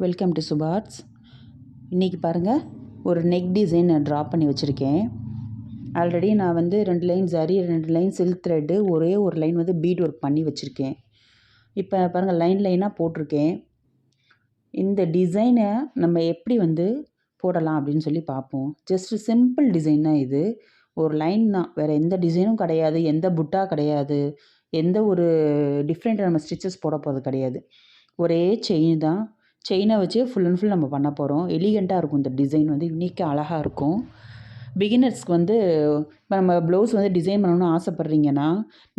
Welcome to சுபார்ட்ஸ். இன்றைக்கி பாருங்கள், ஒரு நெக் டிசைன் நான் ட்ரா பண்ணி வச்சுருக்கேன். ஆல்ரெடி நான் வந்து 2 லைன் சரி, 2 லைன் சில்க் த்ரெட்டு, ஒரே ஒரு லைன் வந்து பீட் ஒர்க் பண்ணி வச்சுருக்கேன். இப்போ பாருங்கள், லைனாக போட்டிருக்கேன். இந்த டிசைனை நம்ம எப்படி வந்து போடலாம் அப்படின்னு சொல்லி பார்ப்போம். ஜஸ்ட்டு சிம்பிள் டிசைன் தான் இது. ஒரு லைன் தான், வேறு எந்த டிசைனும் கிடையாது, எந்த புட்டா கிடையாது, எந்த ஒரு டிஃப்ரெண்ட் நம்ம ஸ்டிச்சஸ் போட போகிறது கிடையாது. ஒரே செயின் தான். செயினை வச்சு ஃபுல் அண்ட் ஃபுல் நம்ம பண்ண போகிறோம். எலிகண்ட்டாக இருக்கும். இந்த டிசைன் வந்து யூனிக்காக அழகாக இருக்கும். பிகினர்ஸ்க்கு வந்து இப்போ நம்ம ப்ளவுஸ் வந்து டிசைன் பண்ணணும்னு ஆசைப்பட்றீங்கன்னா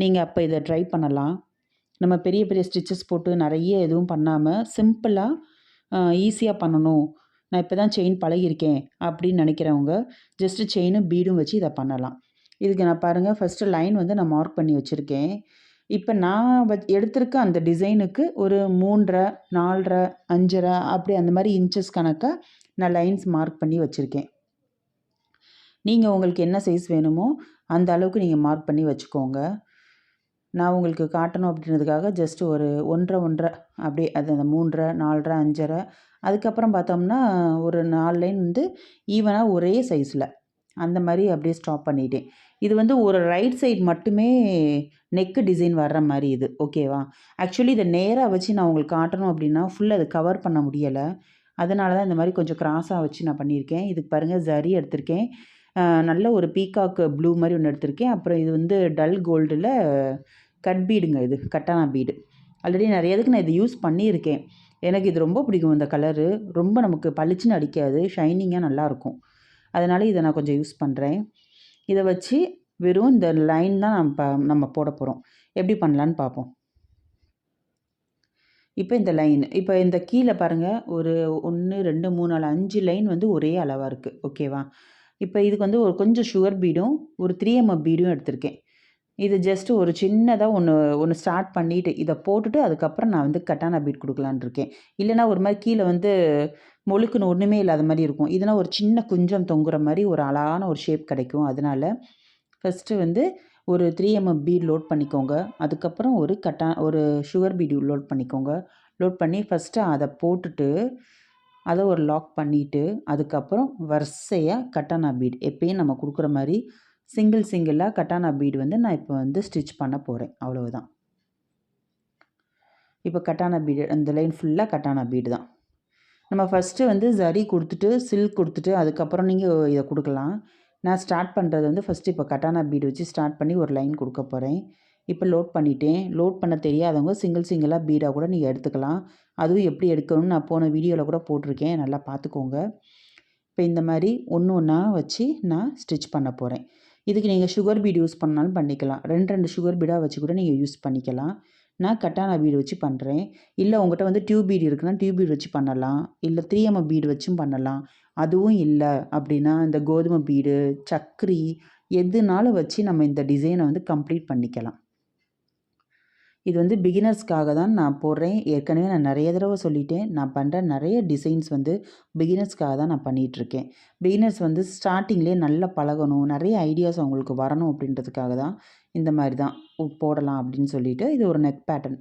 நீங்கள் அப்போ இதை ட்ரை பண்ணலாம். நம்ம பெரிய பெரிய ஸ்டிச்சஸ் போட்டு நிறைய எதுவும் பண்ணாமல் சிம்பிளாக ஈஸியாக பண்ணணும், நான் இப்போ தான் செயின் பழகியிருக்கேன் அப்படின்னு நினைக்கிறவங்க ஜஸ்ட்டு செயினும் பீடும் வச்சு இதை பண்ணலாம். இதுக்கு நான் பாருங்கள், ஃபஸ்ட்டு லைன் வந்து நான் மார்க் பண்ணி வச்சுருக்கேன். இப்போ நான் எடுத்திருக்க அந்த டிசைனுக்கு ஒரு 3.5, 4.5, 5.5 அப்படி அந்த மாதிரி இன்ச்சஸ் கணக்காக நான் லைன்ஸ் மார்க் பண்ணி வச்சுருக்கேன். நீங்கள் உங்களுக்கு என்ன சைஸ் வேணுமோ அந்த அளவுக்கு நீங்கள் மார்க் பண்ணி வச்சுக்கோங்க. நான் உங்களுக்கு காட்டணும் அப்படின்றதுக்காக ஜஸ்ட் ஒரு 1.5 அப்படியே அது அந்த 3.5, 4.5, 5.5 அதுக்கப்புறம் பார்த்தோம்னா ஒரு 4 லைன் வந்து ஈவனாக ஒரே சைஸில் அந்த மாதிரி அப்படியே ஸ்டாப் பண்ணிட்டேன். இது வந்து ஒரு ரைட் சைடு மட்டுமே நெக்கு டிசைன் வர்ற மாதிரி இது ஓகேவா. ஆக்சுவலி இதை நேராக வச்சு நான் உங்களுக்கு காட்டணும் அப்படின்னா ஃபுல்லாக அதை கவர் பண்ண முடியலை. அதனால தான் இந்த மாதிரி கொஞ்சம் கிராஸாக வச்சு நான் பண்ணியிருக்கேன். இதுக்கு பாருங்கள், ஜரி எடுத்திருக்கேன். நல்ல ஒரு பீகாக் ப்ளூ மாதிரி ஒன்று எடுத்திருக்கேன். அப்புறம் இது வந்து டல் கோல்டில் கட் பீடுங்க, இது கட்டானா பீடு. ஆல்ரெடி நிறைய இதுக்கு நான் இது யூஸ் பண்ணியிருக்கேன். எனக்கு இது ரொம்ப பிடிக்கும். இந்த கலரு ரொம்ப நமக்கு பளிச்சுன்னு அடிக்காது, ஷைனிங்காக நல்லாயிருக்கும். அதனால் இதை நான் கொஞ்சம் யூஸ் பண்ணுறேன். இதை வச்சு வெறும் இந்த லைன் தான் நம்ம போட போகிறோம். எப்படி பண்ணலான்னு பார்ப்போம். இப்போ இந்த லைன், இப்போ இந்த கீழே பாருங்கள், ஒரு 1, 2, 3, 4, 5 லைன் வந்து ஒரே அளவாக இருக்குது ஓகேவா. இப்போ இதுக்கு வந்து ஒரு கொஞ்சம் சுகர் பீடும் ஒரு 3mm பீடும் எடுத்திருக்கேன். இது ஜஸ்ட்டு ஒரு சின்னதாக ஒன்று ஸ்டார்ட் பண்ணிவிட்டு இதை போட்டுட்டு அதுக்கப்புறம் நான் வந்து கட்டானா பீட் கொடுக்கலான் இருக்கேன். இல்லைனா ஒரு மாதிரி கீழே வந்து மொழுக்குன்னு ஒன்றுமே இல்லாத மாதிரி இருக்கும். இதனால் ஒரு சின்ன குஞ்சம் தொங்குற மாதிரி ஒரு அழகான ஒரு ஷேப் கிடைக்கும். அதனால் ஃபஸ்ட்டு வந்து ஒரு 3mm பீட் லோட் பண்ணிக்கோங்க. அதுக்கப்புறம் ஒரு சுகர் பீடு லோட் பண்ணிக்கோங்க. லோட் பண்ணி ஃபஸ்ட்டு அதை போட்டுட்டு அதை ஒரு லாக் பண்ணிவிட்டு அதுக்கப்புறம் வரிசையாக கட்டானா பீட் எப்பயும் நம்ம கொடுக்குற மாதிரி சிங்கிளாக கட்டானா பீடு வந்து நான் இப்போ வந்து ஸ்டிச் பண்ண போகிறேன். அவ்வளவுதான். இப்போ கட்டானா பீடு அந்த லைன் ஃபுல்லாக கட்டானா பீடு தான். நம்ம ஃபஸ்ட்டு வந்து ஜரி கொடுத்துட்டு சில்க் கொடுத்துட்டு அதுக்கப்புறம் நீங்கள் இதை கொடுக்கலாம். நான் ஸ்டார்ட் பண்ணுறது வந்து ஃபஸ்ட்டு இப்போ கட்டானா பீடு வச்சு ஸ்டார்ட் பண்ணி ஒரு லைன் கொடுக்க போகிறேன். இப்போ லோட் பண்ணிட்டேன். லோட் பண்ண தெரியாதவங்க சிங்கிளாக பீடாக கூட நீங்கள் எடுத்துக்கலாம். அதுவும் எப்படி எடுக்கணும்னு நான் போன வீடியோவில் கூட போட்டிருக்கேன், நல்லா பார்த்துக்கோங்க. இப்போ இந்த மாதிரி ஒன்று ஒன்றா வச்சு நான் ஸ்டிச் பண்ண போகிறேன். இதுக்கு நீங்கள் சுகர் பீடு யூஸ் பண்ணாலும் பண்ணிக்கலாம். 2 சுகர் பீடாக வச்சு கூட நீங்கள் யூஸ் பண்ணிக்கலாம். நான் கட்டானா பீடு வச்சு பண்ணுறேன். இல்லை உங்கள்கிட்ட வந்து டியூப் பீடு இருக்குன்னா டியூப் பீடு வச்சு பண்ணலாம். இல்லை 3mm பீடு வச்சும் பண்ணலாம். அதுவும் இல்லை அப்படின்னா இந்த கோதுமை பீடு, சக்கரி எதுனாலும் வச்சு நம்ம இந்த டிசைனை வந்து கம்ப்ளீட் பண்ணிக்கலாம். இது வந்து பிகினர்ஸ்க்காக தான் நான் போடுறேன். ஏற்கனவே நான் நிறைய தடவை சொல்லிட்டேன், நான் பண்ணுற நிறைய டிசைன்ஸ் வந்து பிகினர்ஸ்க்காக தான் நான் பண்ணிகிட்ருக்கேன். பிகினர்ஸ் வந்து ஸ்டார்டிங்லேயே நல்லா பழகணும், நிறைய ஐடியாஸ் அவங்களுக்கு வரணும் அப்படின்றதுக்காக தான் இந்த மாதிரி தான் போடலாம் அப்படின்னு சொல்லிட்டு. இது ஒரு நெக் பேட்டர்ன்.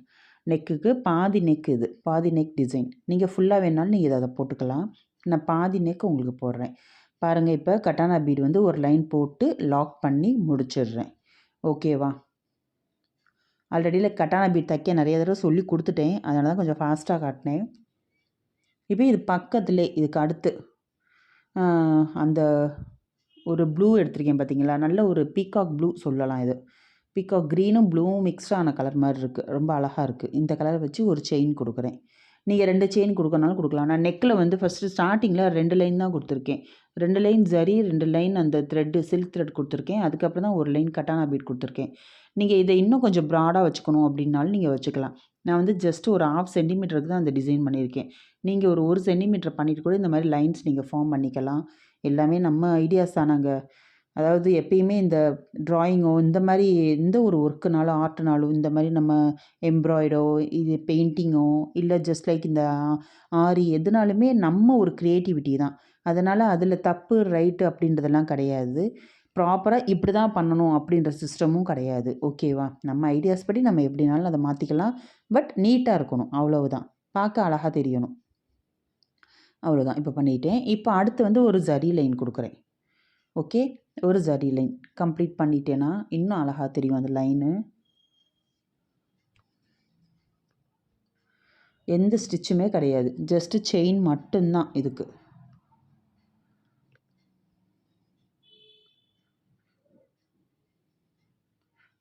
நெக்குக்கு பாதி நெக், இது பாதி நெக் டிசைன். நீங்கள் ஃபுல்லாக வேணாலும் நீங்கள் அதை போட்டுக்கலாம். நான் பாதி நெக் உங்களுக்கு போடுறேன் பாருங்கள். இப்போ கட்டானா பீடு வந்து ஒரு லைன் போட்டு லாக் பண்ணி முடிச்சிடுறேன் ஓகேவா. ஆல்ரெடியில் கட்டானா பீட் தைக்க நிறைய தடவை சொல்லி கொடுத்துட்டேன், அதனால தான் கொஞ்சம் ஃபாஸ்ட்டாக காட்டினேன். இப்போ இது பக்கத்துலேயே இதுக்கு அடுத்து அந்த ஒரு ப்ளூ எடுத்திருக்கேன் பார்த்தீங்களா, நல்ல ஒரு பீகாக் ப்ளூ சொல்லலாம். இது பீகாக் க்ரீனும் ப்ளூவும் மிக்ஸ்டான கலர் மாதிரி இருக்குது, ரொம்ப அழகாக இருக்குது. இந்த கலரை வச்சு ஒரு செயின் கொடுக்குறேன். நீங்கள் 2 செயின் கொடுக்கறனாலும் கொடுக்கலாம். நான் நெக்கில் வந்து ஃபஸ்ட்டு ஸ்டார்டிங்கில் 2 லைன் தான் கொடுத்துருக்கேன். 2 லைன் ஜரி, 2 லைன் அந்த த்ரெட்டு சில்க் த்ரெட் கொடுத்துருக்கேன். அதுக்கப்புறம் தான் ஒரு லைன் கட்டானா பீட் கொடுத்துருக்கேன். நீங்கள் இதை இன்னும் கொஞ்சம் ப்ராடாக வச்சுக்கணும் அப்படின்னாலும் நீங்கள் வச்சுக்கலாம். நான் வந்து ஜஸ்ட் ஒரு 1/2 சென்டிமீட்டருக்கு தான் அந்த டிசைன் பண்ணியிருக்கேன். நீங்கள் ஒரு 1 சென்டிமீட்டர் பண்ணிவிட்டு கூட இந்த மாதிரி லைன்ஸ் நீங்கள் ஃபார்ம் பண்ணிக்கலாம். எல்லாமே நம்ம ஐடியாஸ் தானாங்க. அதாவது எப்பயுமே இந்த ட்ராயிங்கோ இந்த மாதிரி எந்த ஒரு ஒர்க்குனாலும் ஆர்ட்னாலும் இந்த மாதிரி நம்ம எம்ப்ராய்டோ இது பெயிண்டிங்கோ இல்லை ஜஸ்ட் லைக் இந்த ஆரி எதுனாலுமே நம்ம ஒரு க்ரியேட்டிவிட்டி தான். அதனால் அதில் தப்பு ரைட்டு அப்படின்றதெல்லாம் கிடையாது. ப்ராப்பராக இப்படி தான் பண்ணணும் அப்படின்ற சிஸ்டமும் கிடையாது ஓகேவா. நம்ம ஐடியாஸ் படி நம்ம எப்படினாலும் அதை மாற்றிக்கலாம். பட் நீட்டாக இருக்கணும், அவ்வளவுதான். பார்க்க அழகாக தெரியணும். அவ்வளோதான். இப்போ பண்ணிட்டேன். இப்போ அடுத்து வந்து ஒரு ஜரி லைன் கொடுக்குறேன். ஓகே, ஒரு ஜரி லைன் கம்ப்ளீட் பண்ணிட்டேன்னா இன்னும் அழகாக தெரியும் அந்த லைனு. எந்த ஸ்டிச்சுமே கிடையாது, ஜஸ்ட்டு செயின் மட்டும்தான் இதுக்கு.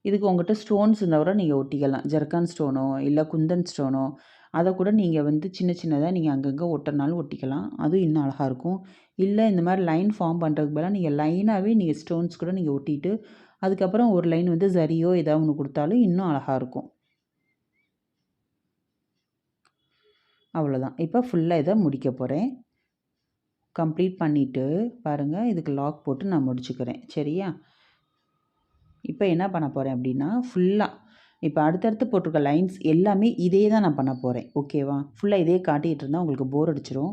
இதுக்கு உங்கள்கிட்ட ஸ்டோன்ஸ் இருந்தால் கூட நீங்கள் ஒட்டிக்கலாம். ஜர்கான் ஸ்டோனோ இல்லை குந்தன் ஸ்டோனோ அதை கூட நீங்கள் வந்து சின்ன சின்னதாக நீங்கள் அங்கங்கே ஒட்டுறனாலும் ஒட்டிக்கலாம். அதுவும் இன்னும் அழகாக இருக்கும். இல்லை இந்த மாதிரி லைன் ஃபார்ம் பண்ணுறதுக்கு பதிலாக நீங்கள் லைனாகவே நீங்கள் ஸ்டோன்ஸ் கூட நீங்கள் ஒட்டிட்டு அதுக்கப்புறம் ஒரு லைன் வந்து ஜரியோ ஏதாவது ஒன்று கொடுத்தாலும் இன்னும் அழகாக இருக்கும். அவ்வளோதான். இப்போ ஃபுல்லாக இதை முடிக்க போகிறேன். கம்ப்ளீட் பண்ணிவிட்டு பாருங்கள், இதுக்கு லாக் போட்டு நான் முடிச்சுக்கிறேன். சரியா? இப்போ என்ன பண்ண போகிறேன் அப்படின்னா ஃபுல்லாக இப்போ அடுத்தடுத்து போட்டிருக்க லைன்ஸ் எல்லாமே இதே தான் நான் பண்ண போகிறேன். ஓகேவா? ஃபுல்லாக இதே காட்டிகிட்டு இருந்தால் உங்களுக்கு போர் அடிச்சிடும்.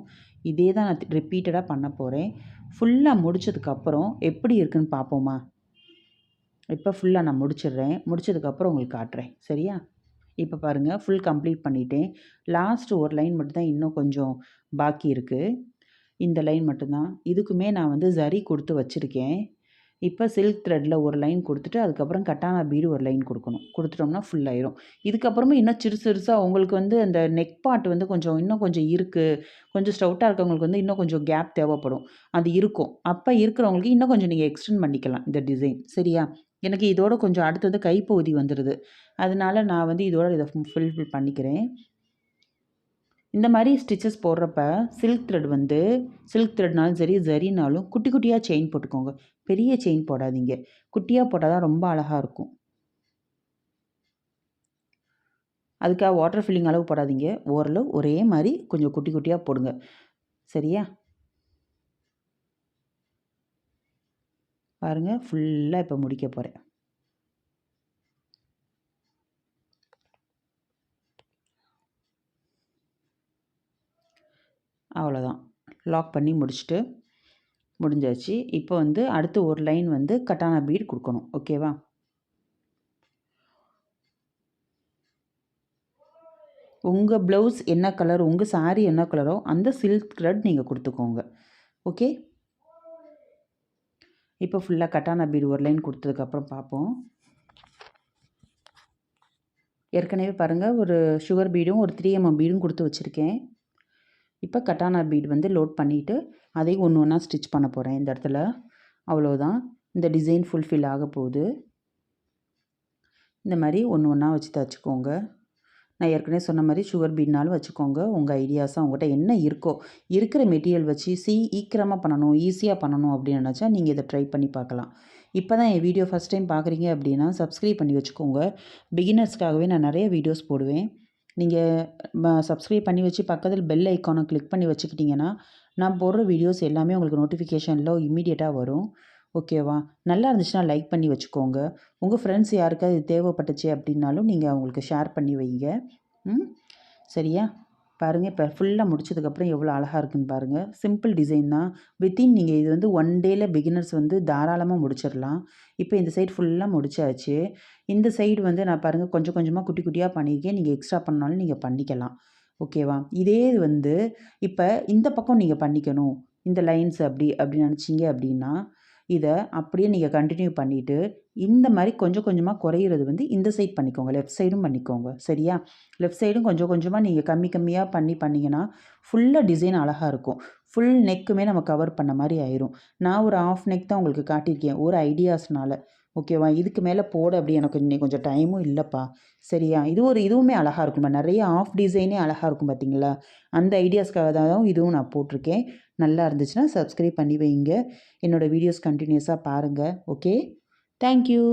இதே தான் நான் ரிப்பீட்டடாக பண்ண போகிறேன். ஃபுல்லாக முடித்ததுக்கப்புறம் எப்படி இருக்குதுன்னு பார்ப்போமா? இப்போ ஃபுல்லாக நான் முடிச்சிடுறேன். முடித்ததுக்கப்புறம் உங்களுக்கு காட்டுறேன். சரியா? இப்போ பாருங்கள், ஃபுல் கம்ப்ளீட் பண்ணிட்டேன். லாஸ்ட்டு ஒரு லைன் மட்டும்தான் இன்னும் கொஞ்சம் பாக்கி இருக்குது. இந்த லைன் மட்டும்தான். இதுக்குமே நான் வந்து ஜரி கொடுத்து வச்சுருக்கேன். இப்போ சில்க் த்ரெட்டில் ஒரு லைன் கொடுத்துட்டு அதுக்கப்புறம் கட்டானா பீடு ஒரு லைன் கொடுக்கணும். கொடுத்துட்டோம்னா ஃபுல் ஆயிரும். இதுக்கப்புறமா இன்னும் சிறுசாக உங்களுக்கு வந்து அந்த நெக் பார்ட் வந்து இன்னும் கொஞ்சம் இருக்குது, கொஞ்சம் ஸ்டவுட்டாக இருக்கவங்களுக்கு வந்து இன்னும் கொஞ்சம் கேப் தேவைப்படும். அது இருக்கும். அப்போ இருக்கிறவங்களுக்கு இன்னும் கொஞ்சம் நீங்கள் எக்ஸ்டெண்ட் பண்ணிக்கலாம் இந்த டிசைன். சரியா? எனக்கு இதோட கொஞ்சம் அடுத்தது கைப்பகுதி வந்துடுது. அதனால நான் வந்து இதோட இதை ஃபுல்ஃபில் பண்ணிக்கிறேன். இந்த மாதிரி ஸ்டிச்சஸ் போடுறப்ப சில்க் த்ரெட்னாலும் சரி ஜரினாலும் குட்டி குட்டியாக செயின் போட்டுக்கோங்க. பெரிய செயின் போடாதீங்க. குட்டியாக போட்டால் தான் ரொம்ப அழகாக இருக்கும். அதுக்காக வாட்டர் ஃபில்லிங் அளவு போடாதீங்க. ஓரளவு ஒரே மாதிரி கொஞ்சம் குட்டி குட்டியாக போடுங்க. சரியா? பாருங்கள், ஃபுல்லாக இப்போ முடிக்க போகிறேன். அவ்வளோதான். லாக் பண்ணி முடிஞ்சாச்சு. இப்போ வந்து அடுத்து ஒரு லைன் வந்து கட்டானா பீட் கொடுக்கணும். ஓகேவா? உங்கள் ப்ளவுஸ் என்ன கலர், உங்கள் சாரீ என்ன கலரோ அந்த சில்க் த்ரெட் நீங்கள் கொடுத்துக்கோங்க. ஓகே, இப்போ ஃபுல்லாக கட்டானா பீடு ஒரு லைன் கொடுத்ததுக்கப்புறம் பார்ப்போம். ஏற்கனவே பாருங்கள், ஒரு சுகர் பீடும் ஒரு 3mm பீடும் கொடுத்து வச்சுருக்கேன். இப்போ கட்டானா பீடு வந்து லோட் பண்ணிவிட்டு அதையும் ஒன்று ஒன்றா ஸ்டிச் பண்ண போகிறேன் இந்த இடத்துல. அவ்வளோதான். இந்த டிசைன் ஃபுல்ஃபில் ஆக போகுது. இந்த மாதிரி ஒன்று ஒன்றா வச்சு தைச்சிக்கோங்க. நான் ஏற்கனவே சொன்ன மாதிரி சுகர் பீட்னாலும் வச்சுக்கோங்க. உங்கள் ஐடியாஸாக உங்கள்கிட்ட என்ன இருக்கோ, இருக்கிற மெட்டீரியல் வச்சு சீக்கிரமாக பண்ணணும், ஈஸியாக பண்ணணும் அப்படின்னு நினச்சா நீங்கள் இதை ட்ரை பண்ணி பார்க்கலாம். இப்போ தான் என் வீடியோ ஃபஸ்ட் டைம் பார்க்குறீங்க அப்படின்னா சப்ஸ்கிரைப் பண்ணி வச்சுக்கோங்க. பிகினர்ஸ்க்காகவே நான் நிறைய வீடியோஸ் போடுவேன். நீங்கள் சப்ஸ்கிரைப் பண்ணி வச்சு பக்கத்தில் பெல் ஐக்கானை கிளிக் பண்ணி வச்சுக்கிட்டிங்கன்னா நான் போடுற வீடியோஸ் எல்லாமே உங்களுக்கு நோட்டிஃபிகேஷனில் இம்மீடியட்டாக வரும். ஓகேவா? நல்லா இருந்துச்சுன்னா லைக் பண்ணி வச்சுக்கோங்க. உங்கள் ஃப்ரெண்ட்ஸ் யாருக்காவது இது தேவைப்பட்டுச்சு அப்படின்னாலும் நீங்கள் அவங்களுக்கு ஷேர் பண்ணி வைங்க. சரியா? பாருங்கள், இப்போ ஃபுல்லாக முடிச்சதுக்கப்புறம் எவ்வளோ அழகாக இருக்குன்னு பாருங்கள். சிம்பிள் டிசைன் தான். வித்தின் நீங்கள் இது வந்து 1 டேயில் பிகினர்ஸ் வந்து தாராளமாக முடிச்சிடலாம். இப்போ இந்த சைடு ஃபுல்லாக முடிச்சாச்சு. இந்த சைடு வந்து நான் பாருங்கள் கொஞ்சம் கொஞ்சமாக குட்டி குட்டியாக பண்ணியிருக்கேன். நீங்கள் எக்ஸ்ட்ரா பண்ணாலும் நீங்கள் பண்ணிக்கலாம். ஓகேவா? இதே வந்து இப்போ இந்த பக்கம் நீங்கள் பண்ணிக்கணும், இந்த லைன்ஸ் அப்படி நினச்சிங்க அப்படின்னா இதை அப்படியே நீங்கள் கண்டினியூ பண்ணிவிட்டு இந்த மாதிரி கொஞ்சம் கொஞ்சமாக குறையிறது வந்து இந்த சைட் பண்ணிக்கோங்க. லெஃப்ட் சைடும் பண்ணிக்கோங்க. சரியா? லெஃப்ட் சைடும் கொஞ்சம் கொஞ்சமாக நீங்கள் கம்மியாக பண்ணிங்கன்னா ஃபுல்லாக டிசைன் அழகாக இருக்கும். ஃபுல் நெக்குமே நம்ம கவர் பண்ண மாதிரி ஆயிரும். நான் ஒரு ஆஃப் நெக் தான் உங்களுக்கு காட்டியிருக்கேன் ஒரு ஐடியாஸ்னால. ஓகேவா? இதுக்கு மேலே போட அப்படி எனக்கு இன்னைக்கு கொஞ்சம் டைமும் இல்லைப்பா. சரியா? இதுவுமே அழகாக இருக்கும்ப்பா. நிறைய ஆஃப் டிசைனே அழகாக இருக்கும் பார்த்தீங்களா? அந்த ஐடியாஸ்க்காக தான் இதுவும் நான் போட்டிருக்கேன். நல்லா இருந்துச்சுன்னா சப்ஸ்கிரைப் பண்ணி வைங்க. என்னோடய வீடியோஸ் கண்டினியூஸாக பாருங்கள். Okay, thank you.